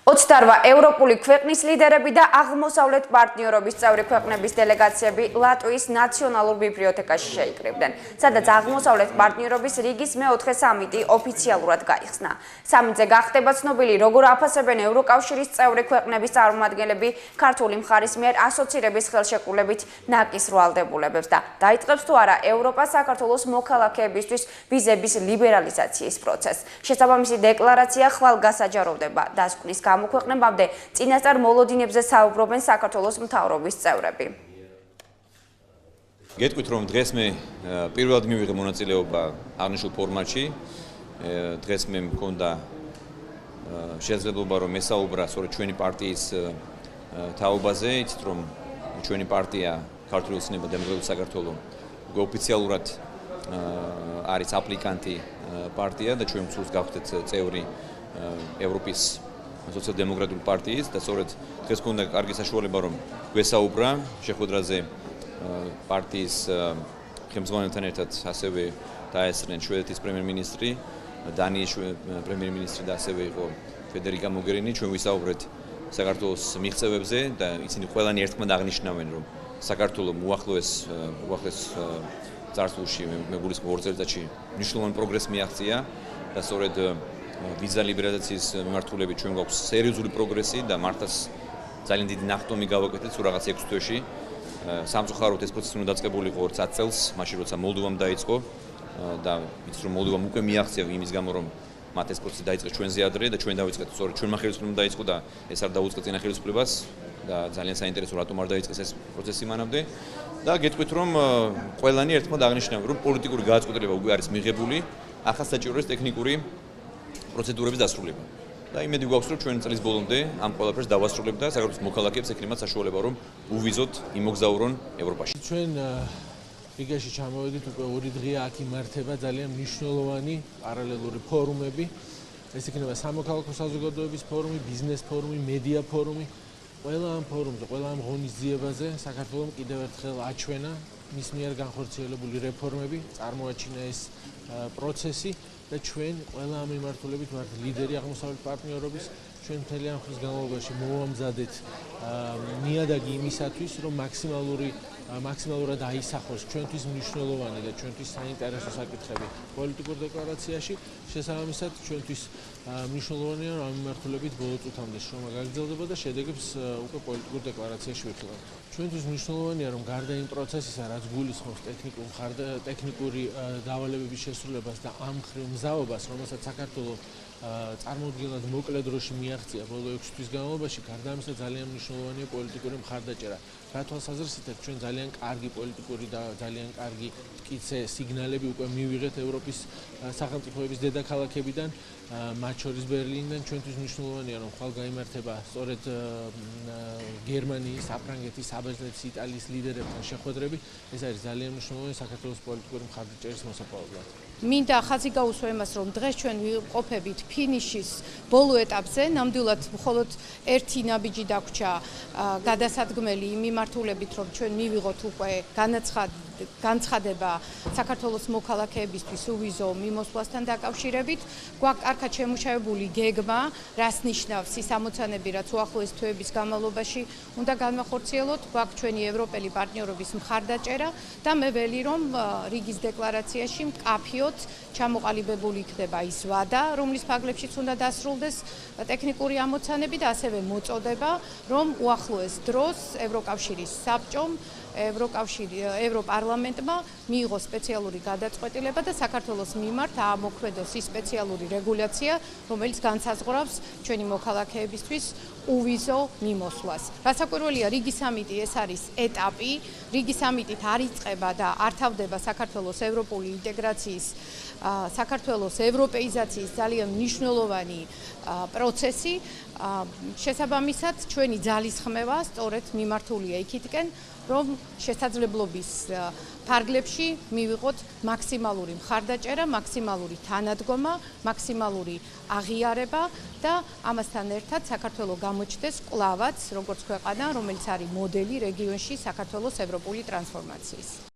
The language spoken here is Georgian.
28 ევროპული ქვეყნის ლიდერები და აღმოსავლეთ პარტნიორობის წევრი ქვეყნების დელეგაციები ლატვიის ნაციონალურ ბიბლიოთეკაში შეიკრიბნენ, სადაც აღმოსავლეთ პარტნიორობის რიგის მეოთხე სამიტი ოფიციალურად გაიხსნა. სამიტზე გახდება ცნობილი, როგორ აფასებენ ევროკავშირის წევრი ქვეყნების წარმომადგენლები ქართული მხარის მიერ ასოცირების ხელშეკრულებით ნაკის რვალდებულებებს და დაიწყებს თუ არა ევროპა საქართველოს მოქალაქეებისთვის ვიზების ლიბერალიზაციის პროცესს. შესაბამისი დეკლარაცია ხვალ გასაჯაროვდება დასკვნის გამოქვეყნებამდე წინასწარ მოლოდინებზე საუბრობენ საქართველოს მთავრობის წევრები. გეტყვით, რომ დღეს მე პირველად მივიღე მონაწილეობა აღნიშნულ ფორმატში. დღეს მე მქონდა შესაძლებლობა რომ მესაუბრა სწორედ ჩვენი პარტიის თაობაზე, იცით რომ ჩვენი პარტია ქართული ოცნება დემოკრატიული საქართველო ოფიციალურად არის აპლიკანტი პარტია და ჩვენ მსურს გავხდეთ წევრი ევროპის სოციალ-დემოკრატიული პარტიის და სწორედ დღეს მქონდა კარგი საშუალება რომ გვესაუბრა შეხვედრაზე პარტიის ხელმძღვანელთან ერთად ასევე დაესწრნენ შვედეთის პრემიერ-მინისტრი, დანიის პრემიერ-მინისტრი და ასევე იყო ფედერიკა მოგერინი. ჩვენ ვისაუბრეთ საქართველოს მიღწევებზე და ისინი ყველანი ერთხმად აღნიშნავენ რომ საქართველო უახლოეს წარსულში მე გულისხმობ 2 წელიწადში მნიშვნელოვანი პროგრესი მიაღწია და სწორედ ვიზა ლიბერალიზაციის მიმართულებით ჩვენ გვაქვს სერიოზული პროგრესი და მართლაც ძალიან დიდი ნახტომი გავაკეთეთ სულ რაღაც 6 თვეში. სამწუხაროდ ეს პროცესი უნდა დაწყებულიყო 10 წელს, მაშინ როცა მოლდოვამ დაიწყო და ვიცით რომ მოლდოვამ უკვე მიაღწია იმის გამო რომ მათ ეს პროცესი დაიწყეს ჩვენზე ადრე და ჩვენ დავიწყეთ სწორედ ჩვენმა ხელისუფლებამ დაიწყო და ეს არ დაუწყეთ წინა ხელისუფლებას და ძალიან საინტერესო რატომ არ დაიწყეს ეს პროცესი მანამდე და გეტყვით რომ ყველანი ერთმანეთს აღნიშნავენ რომ პოლიტიკური გადაწყვეტილება უკვე არის მიღებული, ახლა საჭიროა ტექნიკური პროცედურების დასრულება. და იმედი გვაქვს რომ ჩვენ წლის ბოლომდე ამ ყველაფერს დავასრულებთ და საქართველოს მოქალაქეებს ექნებათ საშუალება რომ უვიზოთ იმოგზაურონ ევროპაში. ჩვენ რიგაში ჩამოვედით უკვე 2 დღეა აქ იმართება ძალიან მნიშვნელოვანი პარალელური ფორუმები. ეს იქნება სამოქალაქო საზოგადოების ფორუმი, ბიზნეს ფორუმი, მედია ფორუმი. ყველა ამ ფორუმზე, ყველა ამ ღონისძიებაზე საქართველოს კიდევ ერთხელ აჩვენა მის მიერ განხორციელებული რეფორმები, წარმოაჩინა ეს პროცესი და ჩვენ ყველა ამ მიმართულებით ვართ ლიდერი აღმოსავლეთ პარტნიორობის. ჩვენ მთელი ამ ხნის განმავლობაში მოვამზადეთ ნიადაგი იმისათვის, რომ მაქსიმალურად აისახოს ჩვენთვის მნიშვნელოვანი და ჩვენთვის საინტერესო საკითხები პოლიტიკურ დეკლარაციაში. შესაბამისად, ჩვენთვის მნიშვნელოვანია რომ ამ მიმართულებით ბოლო წუთამდე შრომა გაგრძელდება და შედეგებს უკვე პოლიტიკურ დეკლარაციაში ვიხილავთ. ჩვენთვის მნიშვნელოვანია რომ გარდა იმ პროცესისა, რაც გულისხმობს ტექნიკური დავალებების შესრულებას და ამ მხრივ მზაობას, რომელსაც საქართველოს წარმოუდგენლად მოკლე დროში მიაღწია ბოლო 6 თვის განმავლობაში, გარდა ამისა ძალიან მნიშვნელოვანია პოლიტიკური მხარდაჭერა. რა თვალსაზრისითაც ჩვენ ძალიან კარგი პოლიტიკური და ძალიან კარგი მტკიცე სიგნალები უკვე მივიღეთ ევროპის სახელმწიფოების დედაქალაქებიდან, მათ შორის ბერლინიდან. ჩვენთვის მნიშვნელოვანია რომ ხვალ გაიმართება სწორედ გერმანიის, საფრანგეთის, საბერძნეთის, იტალიის ლიდერებთან შეხვედრები. ეს არის ძალიან მნიშვნელოვანი საქართველოს პოლიტიკური მხარდაჭერის მოსაპოვებლად. მინდა ხაზი გაუსვა იმას, რომ დღეს ჩვენ ვიყოფებით ფინიშის ბოლო ეტაპზე, ნამდვილად მხოლოდ ერთი ნაბიჯი დაგვრჩა გადასადგმელი იმ მიმართულებით, რომ ჩვენ მივიღოთ უკვე განცხადება საქართველოს მოქალაქეებისთვის უვიზო მიმოსვლასთან დაკავშირებით. გვაქვს კარგად შემუშავებული გეგმა, რას ნიშნავს ის ამოცანები, რაც უახლოეს თვეების განმავლობაში უნდა განვახორციელოთ. გვაქვს ჩვენი ევროპელი პარტნიორობის მხარდაჭერა და მე ველი რომ რიგის დეკლარაციაში მკაფიოდ ჩამოყალიბებული იქნება ის ვადა, რომლის ფარგლებშიც უნდა დასრულდეს ტექნიკური ამოცანები და ასევე მოწოდება, რომ უახლოეს დროს ევროკავშირის საბჭომ ევროპარლამენტმა მიიღოს სპეციალური გადაწყვეტილება და საქართველოს მიმართ აამოქმედოს ის სპეციალური რეგულაცია, რომელიც განსაზღვრავს ჩვენი მოქალაქეებისთვის უვიზო მიმოსვლას. რასაკვირველია, რიგი სამიტი ეს არის ეტაპი, რიგი სამიტით არ იწყება და არ თავდება საქართველოს ევროპული ინტეგრაციის, საქართველოს ევროპეიზაციის ძალიან მნიშვნელოვანი პროცესი. შესაბამისად, ჩვენი ძალისხმევა სწორედ მიმართულია იქითკენ, რომ შესაძლებლობის ფარგლებში მივიღოთ მაქსიმალური მხარდაჭერა, მაქსიმალური თანადგომა, მაქსიმალური აღიარება და ამასთან ერთად საქართველოს გამოჩნდეს კვლავაც როგორც ქვეყანა, რომელიც არის მოდელი რეგიონში საქართველოს ევროპული ტრანსფორმაციის.